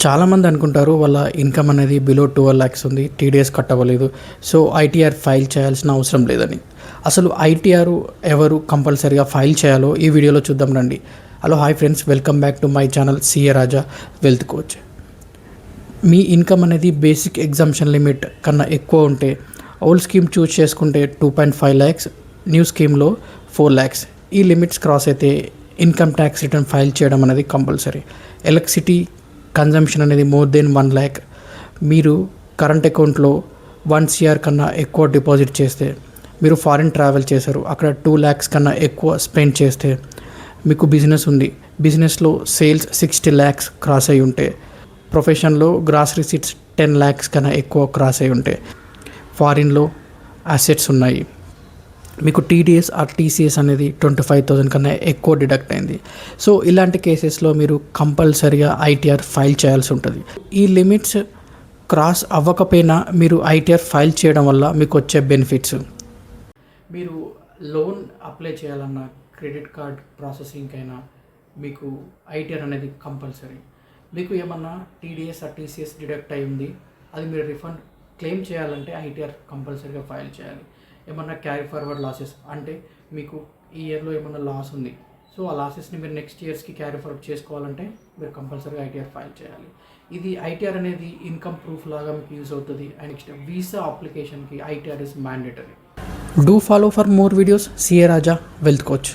చాలామంది అనుకుంటారు వాళ్ళ ఇన్కమ్ అనేది బిలో 12 lakhs ఉంది, టీడీఎస్ కట్టవలేదు, సో ఐటీఆర్ ఫైల్ చేయాల్సిన అవసరం లేదని. అసలు ఐటీఆర్ ఎవరు కంపల్సరీగా ఫైల్ చేయాలో ఈ వీడియోలో చూద్దాం రండి. Hello hi friends, welcome back to my channel CA Raja wealth coach. Me income అనేది బేసిక్ ఎగ్జామ్షన్ లిమిట్ కన్నా ఎక్కువ ఉంటే ఓల్డ్ స్కీమ్ చూస్ చేసుకుంటే 2.5 lakhs, న్యూ స్కీమ్లో 4 lakhs. ఈ లిమిట్స్ క్రాస్ అయితే ఇన్కమ్ ట్యాక్స్ రిటర్న్ ఫైల్ చేయడం అనేది కంపల్సరీ. ఎలక్ట్రిసిటీ కన్జంప్షన్ అనేది మోర్ దెన్ 1 lakh, మీరు కరెంట్ అకౌంట్లో 1 CR కన్నా ఎక్కువ డిపాజిట్ చేస్తే, మీరు ఫారిన్ ట్రావెల్ చేశారు, అక్కడ 2 lakhs కన్నా ఎక్కువ స్పెండ్ చేస్తే, మీకు బిజినెస్ ఉంది, బిజినెస్లో సేల్స్ 60 lakhs క్రాస్ అయి ఉంటే, ప్రొఫెషన్లో గ్రాస్ రిసీట్స్ 10 lakhs కన్నా ఎక్కువ క్రాస్ అయి ఉంటే, ఫారిన్లో అసెట్స్ ఉన్నాయి, మీకు టీడీఎస్ ఆర్ టీసీఎస్ అనేది 25,000 కన్నా ఎక్కువ డిడక్ట్ అయింది. సో ఇలాంటి కేసెస్లో మీరు కంపల్సరీగా ఐటీఆర్ ఫైల్ చేయాల్సి ఉంటుంది. ఈ లిమిట్స్ క్రాస్ అవ్వకపోయినా మీరు ఐటీఆర్ ఫైల్ చేయడం వల్ల మీకు వచ్చే బెనిఫిట్స్, మీరు లోన్ అప్లై చేయాలన్నా, క్రెడిట్ కార్డ్ ప్రాసెసింగ్ అయినా మీకు ఐటీఆర్ అనేది కంపల్సరీ. మీకు ఏమన్నా టీడీఎస్ ఆర్ టీసీఎస్ డిడక్ట్ అయి ఉంది, అది మీరు రిఫండ్ క్లెయిమ్ చేయాలంటే ఐటీఆర్ కంపల్సరీగా ఫైల్ చేయాలి. ఏమన్నా క్యారీ ఫార్వర్డ్ లాసెస్ అంటే మీకు ఈ ఇయర్లో ఏమన్నా లాస్ ఉంది, సో ఆ లాసెస్ని మీరు నెక్స్ట్ ఇయర్స్కి క్యారీ ఫార్వర్డ్ చేసుకోవాలంటే మీరు కంపల్సరీగా ఐటీఆర్ ఫైల్ చేయాలి. ఇది ఐటీఆర్ అనేది ఇన్కమ్ ప్రూఫ్ లాగా మీకు యూజ్ అవుతుంది. అండ్ నెక్స్ట్ వీసా అప్లికేషన్కి ITR is mandatory. Do follow for more videos CA Raja wealth coach.